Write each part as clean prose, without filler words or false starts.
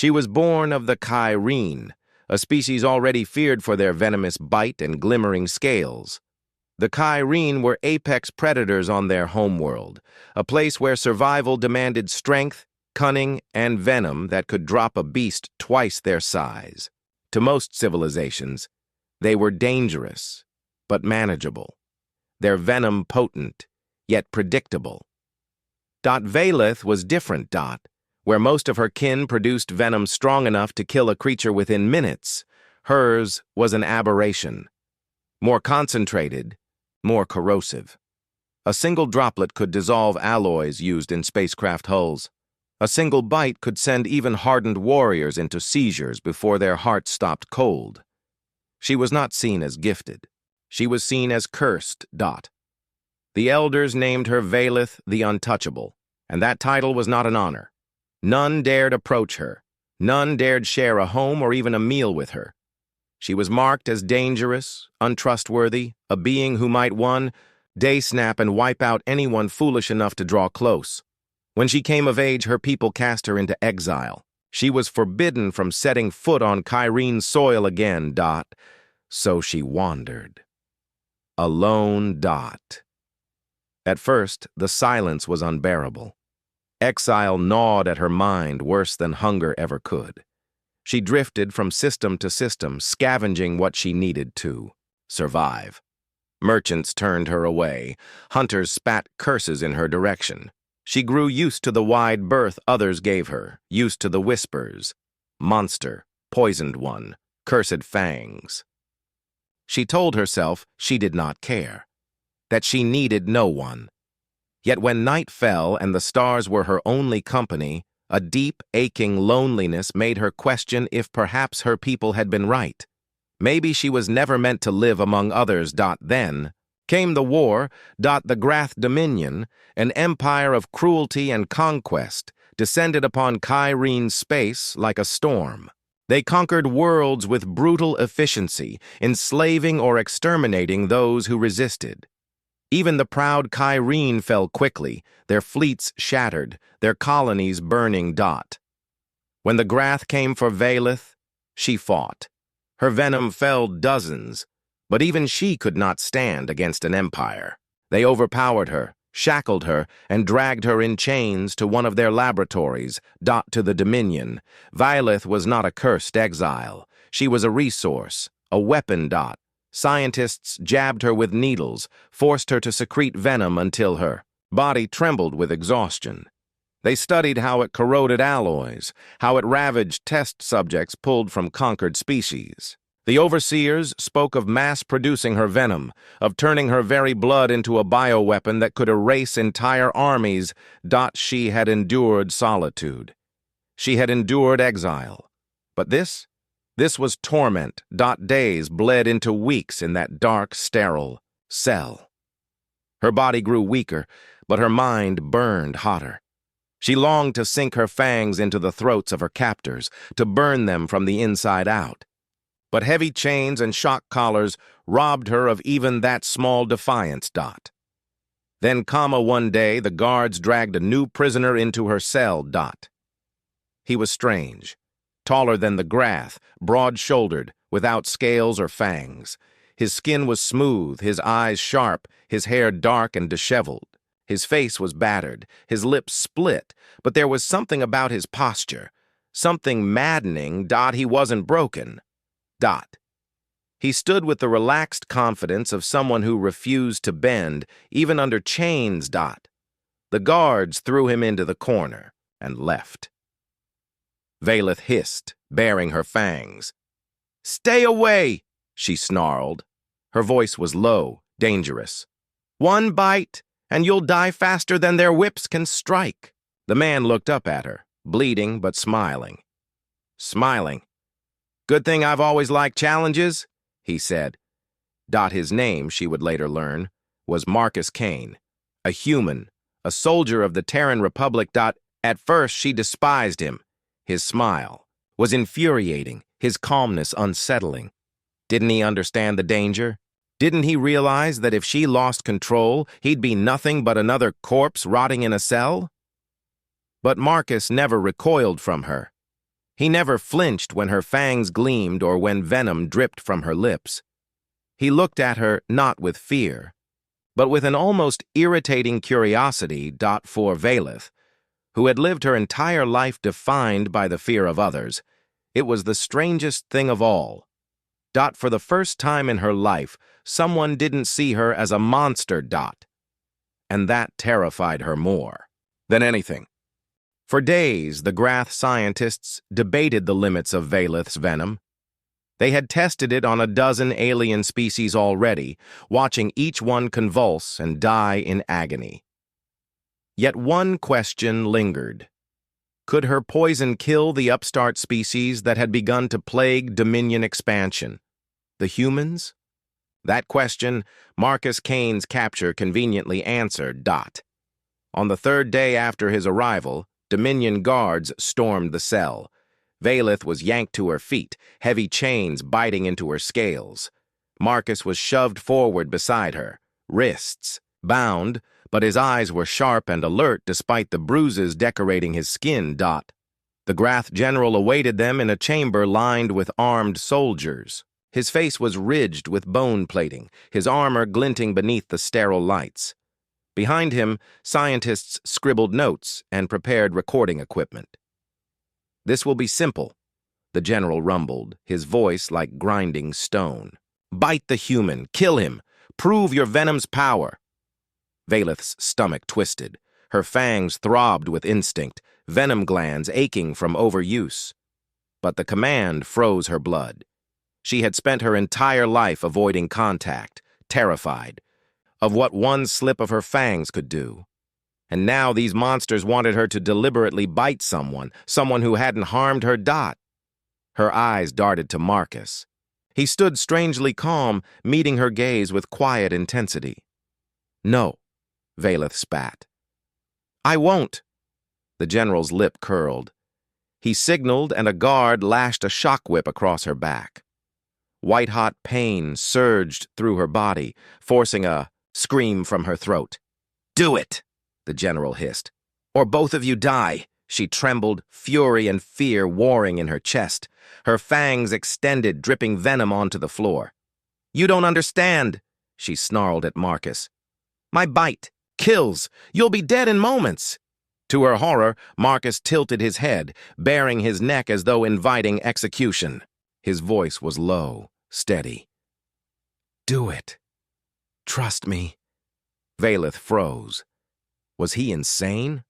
She was born of the Kyrene, a species already feared for their venomous bite and glimmering scales. The Kyrene were apex predators on their homeworld, a place where survival demanded strength, cunning, and venom that could drop a beast twice their size. To most civilizations, they were dangerous, but manageable. Their venom potent, yet predictable. Valeth was different. Where most of her kin produced venom strong enough to kill a creature within minutes, hers was an aberration. More concentrated, more corrosive. A single droplet could dissolve alloys used in spacecraft hulls. A single bite could send even hardened warriors into seizures before their hearts stopped cold. She was not seen as gifted. She was seen as cursed. The elders named her Valeth the Untouchable, and that title was not an honor. None dared approach her. None dared share a home or even a meal with her. She was marked as dangerous, untrustworthy, a being who might one day snap and wipe out anyone foolish enough to draw close. When she came of age, her people cast her into exile. She was forbidden from setting foot on Kyrene soil again. So she wandered. Alone. At first, the silence was unbearable. Exile gnawed at her mind worse than hunger ever could. She drifted from system to system, scavenging what she needed to survive. Merchants turned her away. Hunters spat curses in her direction. She grew used to the wide berth others gave her, used to the whispers. Monster, poisoned one, cursed Fangs. She told herself she did not care, that she needed no one. Yet when night fell and the stars were her only company, a deep, aching loneliness made her question if perhaps her people had been right. Maybe she was never meant to live among others. Then came the war. The Grath Dominion, an empire of cruelty and conquest, descended upon Kyrene's space like a storm. They conquered worlds with brutal efficiency, enslaving or exterminating those who resisted. Even the proud Kyrene fell quickly, their fleets shattered, their colonies burning. When the Grath came for Valeth, she fought. Her venom felled dozens, but even she could not stand against an empire. They overpowered her, shackled her, and dragged her in chains to one of their laboratories. To the Dominion. Valeth was not a cursed exile. She was a resource, a weapon. Scientists jabbed her with needles, forced her to secrete venom until her body trembled with exhaustion. They studied how it corroded alloys, how it ravaged test subjects pulled from conquered species. The overseers spoke of mass-producing her venom, of turning her very blood into a bioweapon that could erase entire armies. She had endured solitude. She had endured exile. But this was torment. Days bled into weeks in that dark, sterile cell. Her body grew weaker, but her mind burned hotter. She longed to sink her fangs into the throats of her captors, to burn them from the inside out. But heavy chains and shock collars robbed her of even that small defiance. Then, one day, the guards dragged a new prisoner into her cell. He was strange. Taller than the Grath, broad-shouldered, without scales or fangs. His skin was smooth, his eyes sharp, his hair dark and disheveled. His face was battered, his lips split, but there was something about his posture, something maddening. He wasn't broken. He stood with the relaxed confidence of someone who refused to bend, even under chains. The guards threw him into the corner and left. Valeth hissed, baring her fangs. "Stay away!" she snarled. Her voice was low, dangerous. "One bite, and you'll die faster than their whips can strike." The man looked up at her, bleeding but smiling. Smiling. "Good thing I've always liked challenges," he said. His name, she would later learn, was Marcus Kane, a human, a soldier of the Terran Republic. At first, she despised him. His smile was infuriating, his calmness unsettling. Didn't he understand the danger? Didn't he realize that if she lost control, he'd be nothing but another corpse rotting in a cell? But Marcus never recoiled from her. He never flinched when her fangs gleamed or when venom dripped from her lips. He looked at her not with fear, but with an almost irritating curiosity. For Valeth, who had lived her entire life defined by the fear of others, it was the strangest thing of all. For the first time in her life, someone didn't see her as a monster. And that terrified her more than anything. For days, the Grath scientists debated the limits of Valeth's venom. They had tested it on a dozen alien species already, watching each one convulse and die in agony. Yet one question lingered. Could her poison kill the upstart species that had begun to plague Dominion expansion? The humans? That question, Marcus Kane's capture conveniently answered. On the third day after his arrival, Dominion guards stormed the cell. Valeth was yanked to her feet, heavy chains biting into her scales. Marcus was shoved forward beside her, wrists bound, but his eyes were sharp and alert despite the bruises decorating his skin. The Grath general awaited them in a chamber lined with armed soldiers. His face was ridged with bone plating, his armor glinting beneath the sterile lights. Behind him, scientists scribbled notes and prepared recording equipment. "This will be simple," the general rumbled, his voice like grinding stone. "Bite the human, kill him, prove your venom's power." Valeth's stomach twisted. Her fangs throbbed with instinct, venom glands aching from overuse. But the command froze her blood. She had spent her entire life avoiding contact, terrified of what one slip of her fangs could do. And now these monsters wanted her to deliberately bite someone who hadn't harmed her. Her eyes darted to Marcus. He stood strangely calm, meeting her gaze with quiet intensity. "No," Valeth spat. "I won't." The general's lip curled. He signaled, and a guard lashed a shock whip across her back. White-hot pain surged through her body, forcing a scream from her throat. "Do it," the general hissed. "Or both of you die." She trembled, fury and fear warring in her chest. Her fangs extended, dripping venom onto the floor. "You don't understand," she snarled at Marcus. "My bite kills. You'll be dead in moments." To her horror, Marcus tilted his head, baring his neck as though inviting execution. His voice was low, steady. "Do it. Trust me." Valeth froze. Was he insane?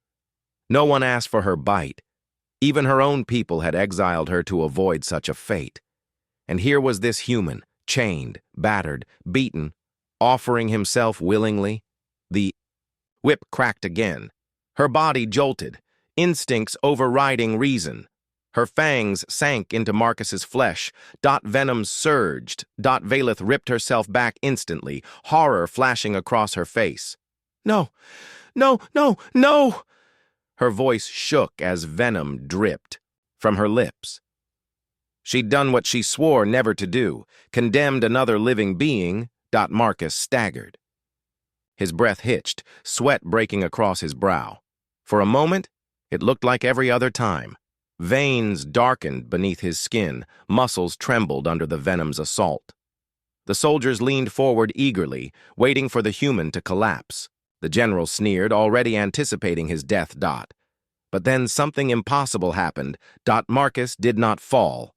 No one asked for her bite. Even her own people had exiled her to avoid such a fate. And here was this human, chained, battered, beaten, offering himself willingly. The whip cracked again. Her body jolted, instincts overriding reason. Her fangs sank into Marcus's flesh. Venom surged. Valeth ripped herself back instantly, horror flashing across her face. "No, no, no, no!" Her voice shook as venom dripped from her lips. She'd done what she swore never to do, condemned another living being. Marcus staggered. His breath hitched, sweat breaking across his brow. For a moment, it looked like every other time. Veins darkened beneath his skin, muscles trembled under the venom's assault. The soldiers leaned forward eagerly, waiting for the human to collapse. The general sneered, already anticipating his death. But then something impossible happened. Marcus did not fall.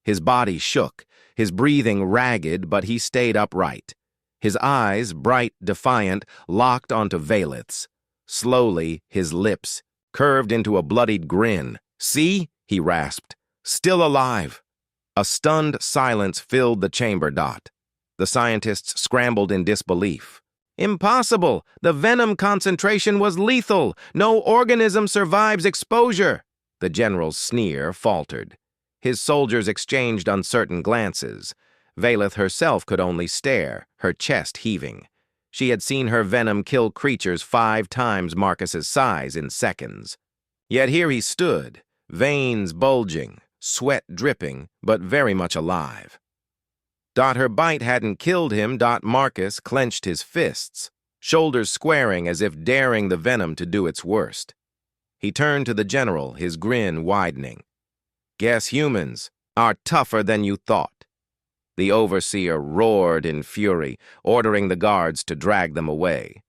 His body shook, his breathing ragged, but he stayed upright. His eyes, bright, defiant, locked onto Valeth's. Slowly, his lips curved into a bloodied grin. "See?" he rasped. "Still alive." A stunned silence filled the chamber. The scientists scrambled in disbelief. "Impossible! The venom concentration was lethal! No organism survives exposure!" The general's sneer faltered. His soldiers exchanged uncertain glances. Valeth herself could only stare, her chest heaving. She had seen her venom kill creatures 5 times Marcus's size in seconds. Yet here he stood, veins bulging, sweat dripping, but very much alive. Her bite hadn't killed him. Marcus clenched his fists, shoulders squaring as if daring the venom to do its worst. He turned to the general, his grin widening. Guess humans are tougher than you thought. The overseer roared in fury, ordering the guards to drag them away.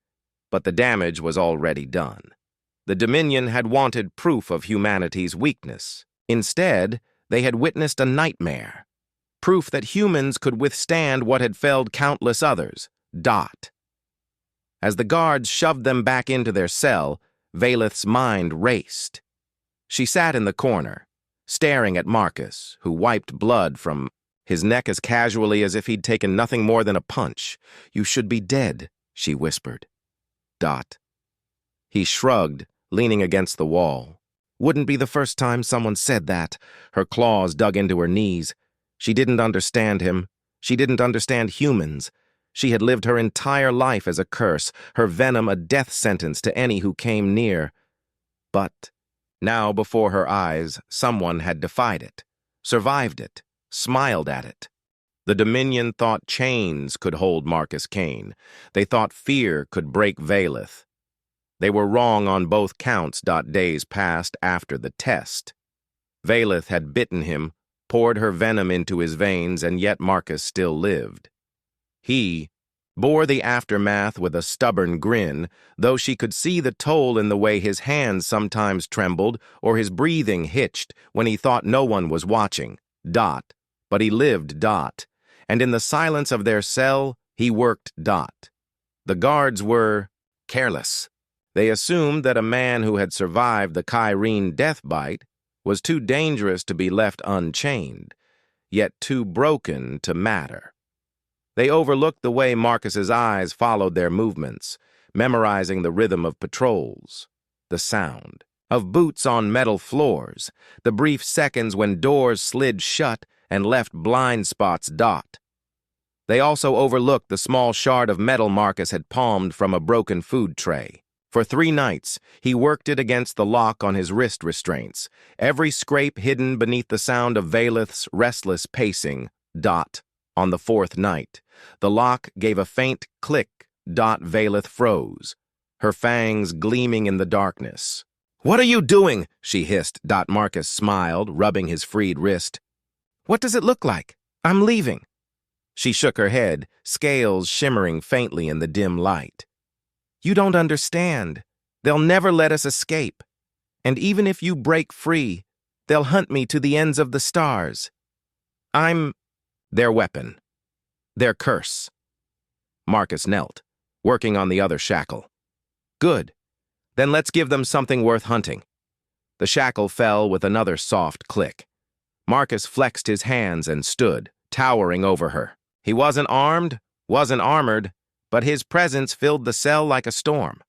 But the damage was already done. The Dominion had wanted proof of humanity's weakness. Instead, they had witnessed a nightmare. Proof that humans could withstand what had felled countless others. As the guards shoved them back into their cell, Valeth's mind raced. She sat in the corner, staring at Marcus, who wiped blood from his neck as casually as if he'd taken nothing more than a punch. "You should be dead," she whispered. He shrugged, leaning against the wall. Wouldn't be the first time someone said that. Her claws dug into her knees. She didn't understand him. She didn't understand humans. She had lived her entire life as a curse, her venom a death sentence to any who came near. But now before her eyes, someone had defied it, survived it, smiled at it. The Dominion thought chains could hold Marcus Kane. They thought fear could break Valeth. They were wrong on both counts. Days passed after the test. Valeth had bitten him, poured her venom into his veins, and yet Marcus still lived. He bore the aftermath with a stubborn grin, though she could see the toll in the way his hands sometimes trembled or his breathing hitched when he thought no one was watching. But he lived. And in the silence of their cell, he worked. The guards were careless. They assumed that a man who had survived the Kyrene death bite was too dangerous to be left unchained, yet too broken to matter. They overlooked the way Marcus's eyes followed their movements, memorizing the rhythm of patrols, the sound of boots on metal floors, the brief seconds when doors slid shut and left blind spots. They also overlooked the small shard of metal Marcus had palmed from a broken food tray. For 3 nights, he worked it against the lock on his wrist restraints, every scrape hidden beneath the sound of Valeth's restless pacing. On the 4th night, the lock gave a faint click. Valeth froze, her fangs gleaming in the darkness. "What are you doing?" she hissed. Marcus smiled, rubbing his freed wrist. "What does it look like? I'm leaving." She shook her head, scales shimmering faintly in the dim light. "You don't understand. They'll never let us escape. And even if you break free, they'll hunt me to the ends of the stars. I'm their weapon, their curse." Marcus knelt, working on the other shackle. "Good. Then let's give them something worth hunting." The shackle fell with another soft click. Marcus flexed his hands and stood, towering over her. He wasn't armed, wasn't armored, but his presence filled the cell like a storm.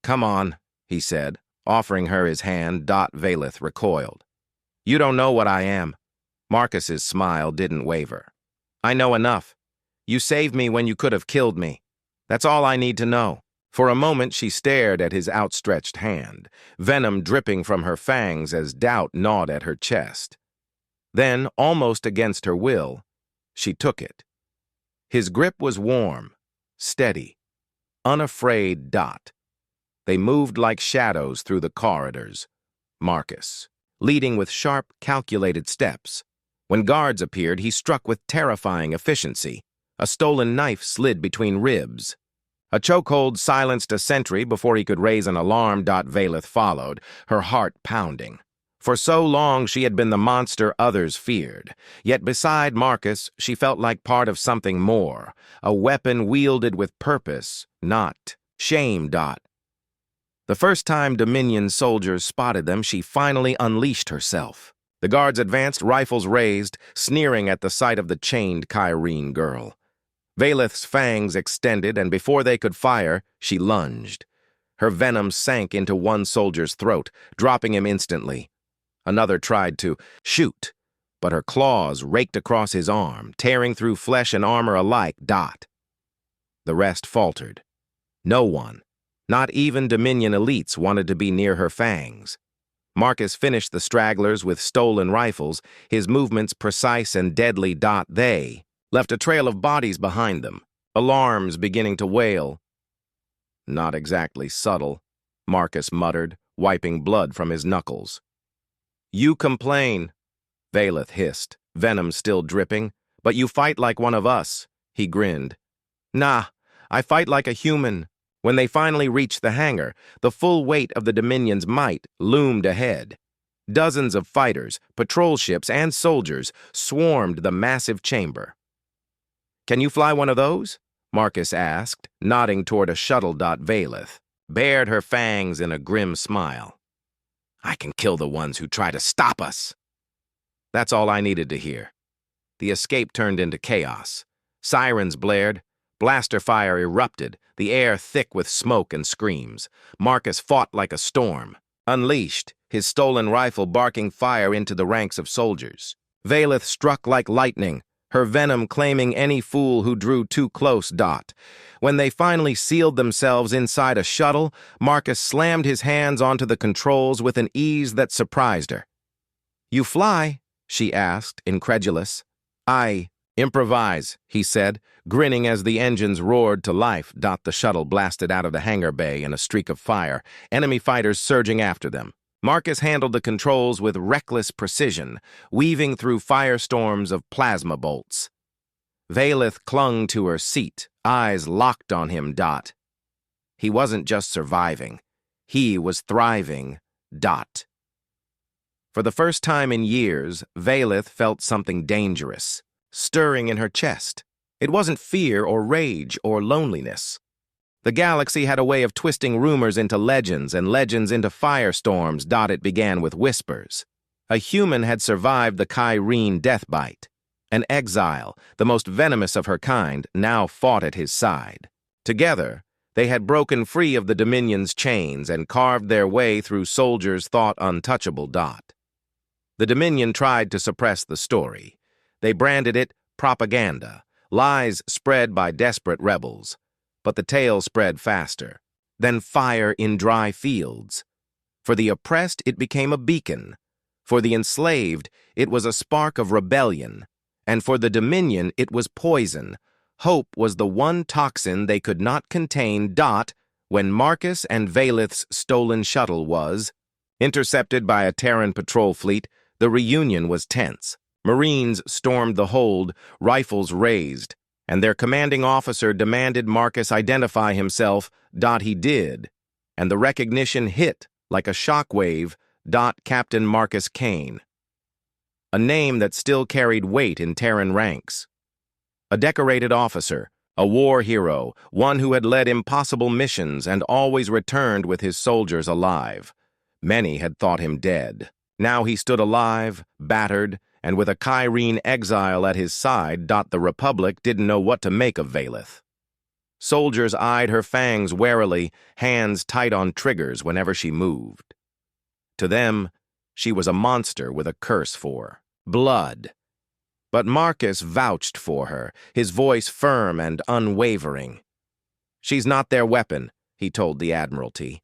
"Come on," he said, offering her his hand. Valeth recoiled. "You don't know what I am." Marcus's smile didn't waver. "I know enough. You saved me when you could have killed me. That's all I need to know." For a moment she stared at his outstretched hand, venom dripping from her fangs as doubt gnawed at her chest. Then, almost against her will, she took it. His grip was warm, steady, unafraid. They moved like shadows through the corridors. Marcus, leading with sharp, calculated steps. When guards appeared, he struck with terrifying efficiency. A stolen knife slid between ribs. A chokehold silenced a sentry before he could raise an alarm. Valeth followed, her heart pounding. For so long she had been the monster others feared. Yet beside Marcus, she felt like part of something more, a weapon wielded with purpose, not shame. The first time Dominion soldiers spotted them, she finally unleashed herself. The guards advanced, rifles raised, sneering at the sight of the chained Kyrene girl. Valeth's fangs extended, and before they could fire, she lunged. Her venom sank into one soldier's throat, dropping him instantly. Another tried to shoot, but her claws raked across his arm, tearing through flesh and armor alike. The rest faltered. No one, not even Dominion elites, wanted to be near her fangs. Marcus finished the stragglers with stolen rifles, his movements precise and deadly. They left a trail of bodies behind them, alarms beginning to wail. "Not exactly subtle," Marcus muttered, wiping blood from his knuckles. "You complain. Valeth hissed, venom still dripping. But you fight like one of us, he grinned. Nah, I fight like a human. When they finally reached the hangar, the full weight of the Dominion's might loomed ahead. Dozens of fighters, patrol ships, and soldiers swarmed the massive chamber. Can you fly one of those? Marcus asked, nodding toward a shuttle. Valeth bared her fangs in a grim smile. I can kill the ones who try to stop us. That's all I needed to hear. The escape turned into chaos. Sirens blared, blaster fire erupted, the air thick with smoke and screams. Marcus fought like a storm, unleashed, his stolen rifle barking fire into the ranks of soldiers. Valeth struck like lightning, her venom claiming any fool who drew too close. When they finally sealed themselves inside a shuttle, Marcus slammed his hands onto the controls with an ease that surprised her. You fly? She asked, incredulous. I improvise, he said, grinning as the engines roared to life. The shuttle blasted out of the hangar bay in a streak of fire, enemy fighters surging after them. Marcus handled the controls with reckless precision, weaving through firestorms of plasma bolts. Valeth clung to her seat, eyes locked on him. He wasn't just surviving. He was thriving. For the first time in years, Valeth felt something dangerous, stirring in her chest. It wasn't fear or rage or loneliness. The galaxy had a way of twisting rumors into legends and legends into firestorms. It began with whispers. A human had survived the Kyrene death bite. An exile, the most venomous of her kind, now fought at his side. Together, they had broken free of the Dominion's chains and carved their way through soldiers thought untouchable. The Dominion tried to suppress the story. They branded it propaganda, lies spread by desperate rebels. But the tale spread faster than fire in dry fields. For the oppressed, it became a beacon. For the enslaved, it was a spark of rebellion. And for the Dominion, it was poison. Hope was the one toxin they could not contain. When Marcus and Valeth's stolen shuttle was intercepted by a Terran patrol fleet, the reunion was tense. Marines stormed the hold, rifles raised, and their commanding officer demanded Marcus identify himself. He did, and the recognition hit like a shockwave. Captain Marcus Kane. A name that still carried weight in Terran ranks. A decorated officer, a war hero, one who had led impossible missions and always returned with his soldiers alive. Many had thought him dead. Now he stood alive, battered, and with a Kyrene exile at his side. The Republic didn't know what to make of Valeth. Soldiers eyed her fangs warily, hands tight on triggers whenever she moved. To them, she was a monster with a curse for blood. But Marcus vouched for her, his voice firm and unwavering. She's not their weapon, he told the Admiralty.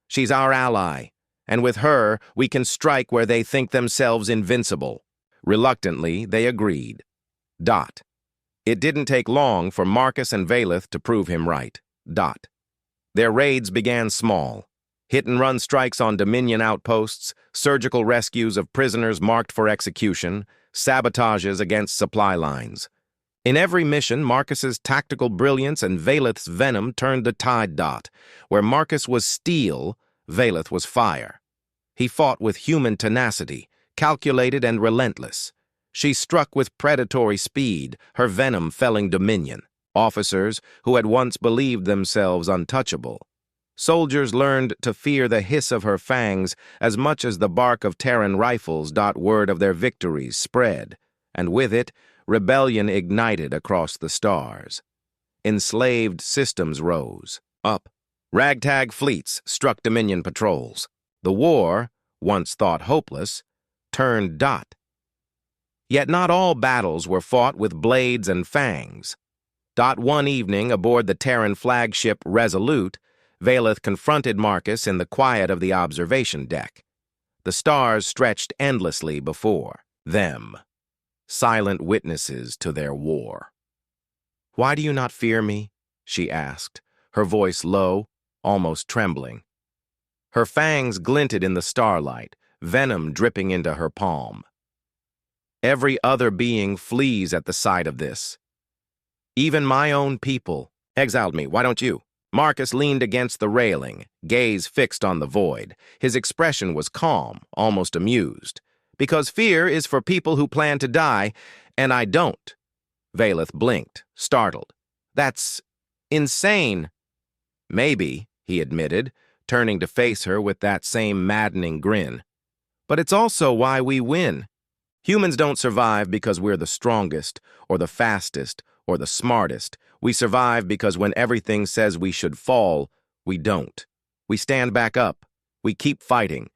She's our ally, and with her, we can strike where they think themselves invincible. Reluctantly, they agreed. It didn't take long for Marcus and Valeth to prove him right. Their raids began small. Hit-and-run strikes on Dominion outposts, surgical rescues of prisoners marked for execution, sabotages against supply lines. In every mission, Marcus's tactical brilliance and Valeth's venom turned the tide. Where Marcus was steel, Valeth was fire. He fought with human tenacity, calculated and relentless. She struck with predatory speed, her venom felling Dominion. Officers who had once believed themselves untouchable. Soldiers learned to fear the hiss of her fangs as much as the bark of Terran rifles. Word of their victories spread, and with it, rebellion ignited across the stars. Enslaved systems rose up. Ragtag fleets struck Dominion patrols. The war, once thought hopeless, turned. Yet not all battles were fought with blades and fangs. One evening, aboard the Terran flagship Resolute, Valeth confronted Marcus in the quiet of the observation deck. The stars stretched endlessly before them, silent witnesses to their war. "Why do you not fear me?" she asked, her voice low, almost trembling. Her fangs glinted in the starlight, venom dripping into her palm. Every other being flees at the sight of this. Even my own people exiled me. Why don't you? Marcus leaned against the railing, gaze fixed on the void. His expression was calm, almost amused. Because fear is for people who plan to die, and I don't. Valeth blinked, startled. That's insane. Maybe, he admitted, turning to face her with that same maddening grin. But it's also why we win. Humans don't survive because we're the strongest, or the fastest, or the smartest. We survive because when everything says we should fall, we don't. We stand back up. We keep fighting.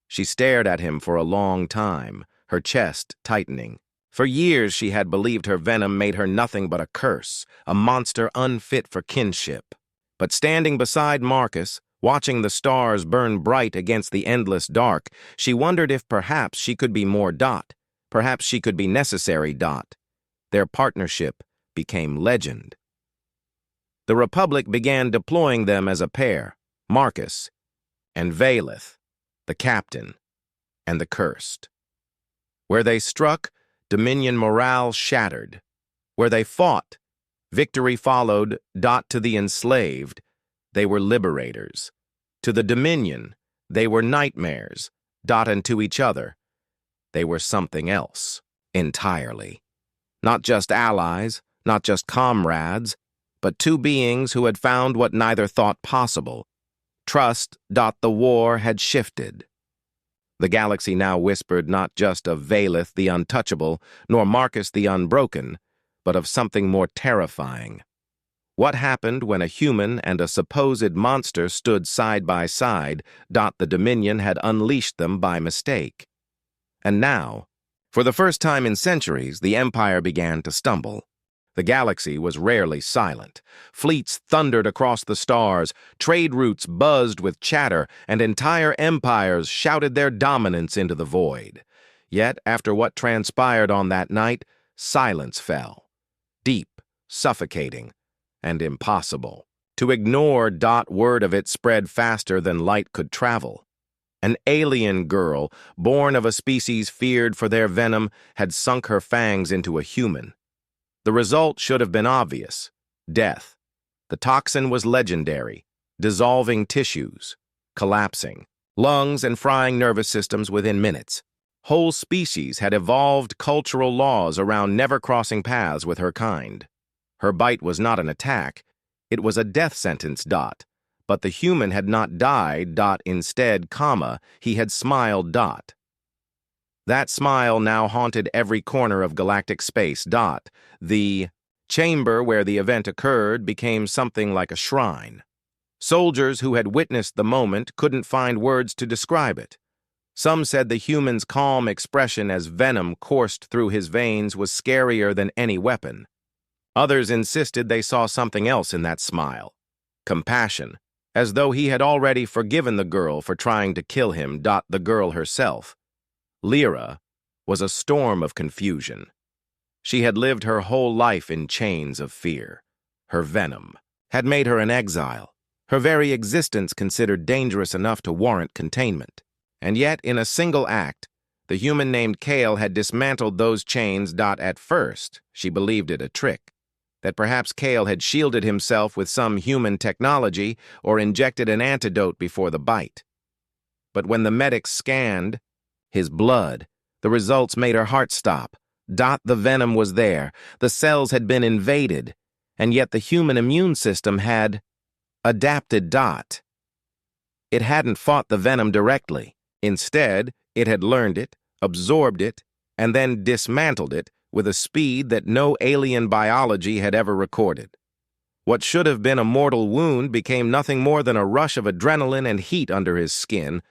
She stared at him for a long time, her chest tightening. For years she had believed her venom made her nothing but a curse, a monster unfit for kinship. But standing beside Marcus, watching the stars burn bright against the endless dark, she wondered if perhaps she could be more Dot. Perhaps she could be necessary Dot. Their partnership became legend. The Republic began deploying them as a pair, Marcus and Valeth, the captain, and the cursed. Where they struck, Dominion morale shattered. Where they fought, victory followed. Dot to the enslaved, they were liberators. To the Dominion, they were nightmares. Dot and to each other, they were something else, entirely. Not just allies, not just comrades, but two beings who had found what neither thought possible. Trust. The war had shifted. The galaxy now whispered not just of Valeth the untouchable, nor Marcus the unbroken, but of something more terrifying. What happened when a human and a supposed monster stood side by side? The Dominion had unleashed them by mistake. And now, for the first time in centuries, the Empire began to stumble. The galaxy was rarely silent. Fleets thundered across the stars, trade routes buzzed with chatter, and entire empires shouted their dominance into the void. Yet, after what transpired on that night, silence fell. Deep, suffocating, and impossible. To ignore. Word of it spread faster than light could travel. An alien girl, born of a species feared for their venom, had sunk her fangs into a human. The result should have been obvious: death. The toxin was legendary, dissolving tissues, collapsing lungs and frying nervous systems within minutes. Whole species had evolved cultural laws around never crossing paths with her kind. Her bite was not an attack, it was a death sentence. But the human had not died. Instead, he had smiled. That smile now haunted every corner of galactic space. The chamber where the event occurred became something like a shrine. Soldiers who had witnessed the moment couldn't find words to describe it. Some said the human's calm expression as venom coursed through his veins was scarier than any weapon. Others insisted they saw something else in that smile: compassion, as though he had already forgiven the girl for trying to kill him. The girl herself, Lyra, was a storm of confusion. She had lived her whole life in chains of fear. Her venom had made her an exile, her very existence considered dangerous enough to warrant containment. And yet, in a single act, the human named Kale had dismantled those chains. At first, she believed it a trick, that perhaps Kale had shielded himself with some human technology or injected an antidote before the bite. But when the medics scanned his blood, the results made her heart stop. The venom was there, the cells had been invaded, and yet the human immune system had adapted. It hadn't fought the venom directly. Instead, it had learned it, absorbed it, and then dismantled it with a speed that no alien biology had ever recorded. What should have been a mortal wound became nothing more than a rush of adrenaline and heat under his skin.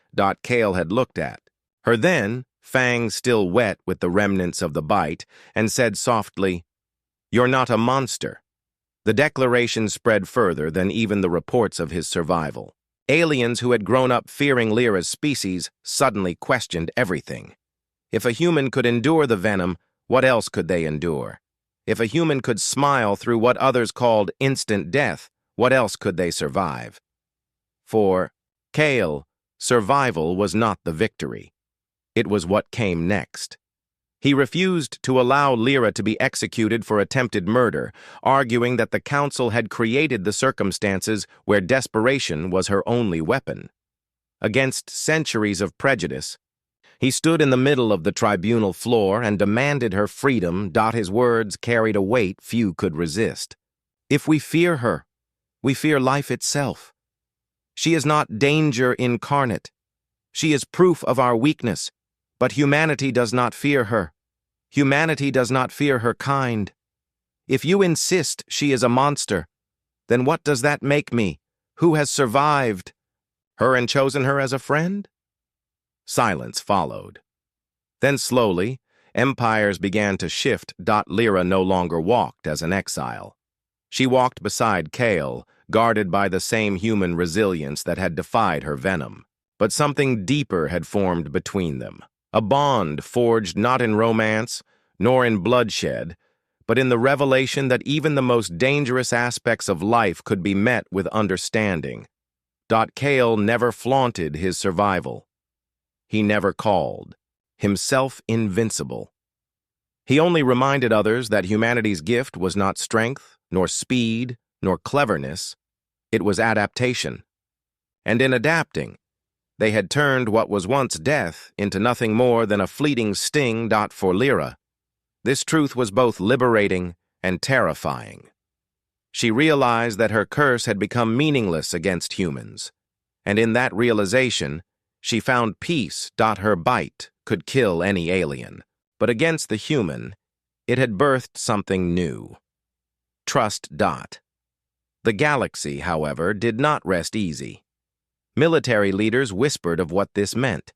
Kale had looked at her then, fangs still wet with the remnants of the bite, and said softly, "You're not a monster." The declaration spread further than even the reports of his survival. Aliens who had grown up fearing Lyra's species suddenly questioned everything. If a human could endure the venom, what else could they endure? If a human could smile through what others called instant death, what else could they survive? For Kale, survival was not the victory. It was what came next. He refused to allow Lyra to be executed for attempted murder, arguing that the council had created the circumstances where desperation was her only weapon. Against centuries of prejudice, he stood in the middle of the tribunal floor and demanded her freedom. His words carried a weight few could resist. If we fear her, we fear life itself. She is not danger incarnate. She is proof of our weakness, but humanity does not fear her. Humanity does not fear her kind. If you insist she is a monster, then what does that make me? Who has survived? Her and chosen her as a friend? Silence followed. Then slowly, empires began to shift. Lyra no longer walked as an exile. She walked beside Kale, guarded by the same human resilience that had defied her venom. But something deeper had formed between them. A bond forged not in romance, nor in bloodshed, but in the revelation that even the most dangerous aspects of life could be met with understanding. Kale never flaunted his survival. He never called himself invincible. He only reminded others that humanity's gift was not strength, nor speed, nor cleverness. It was adaptation. And in adapting, they had turned what was once death into nothing more than a fleeting sting. For Lyra, this truth was both liberating and terrifying. She realized that her curse had become meaningless against humans, and in that realization, she found peace. Her bite could kill any alien, but against the human, it had birthed something new. Trust. The galaxy, however, did not rest easy. Military leaders whispered of what this meant.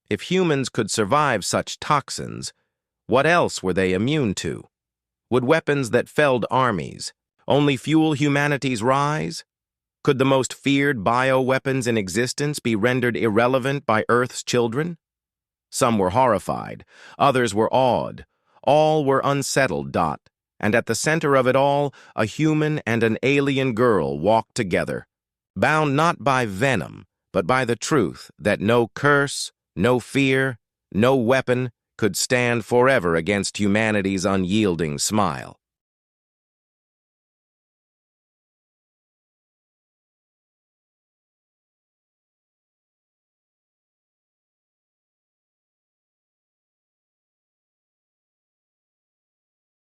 If humans could survive such toxins, what else were they immune to? Would weapons that felled armies only fuel humanity's rise? Could the most feared bioweapons in existence be rendered irrelevant by Earth's children? Some were horrified, others were awed, all were unsettled. And at the center of it all, a human and an alien girl walked together, bound not by venom, but by the truth that no curse, no fear, no weapon could stand forever against humanity's unyielding smile.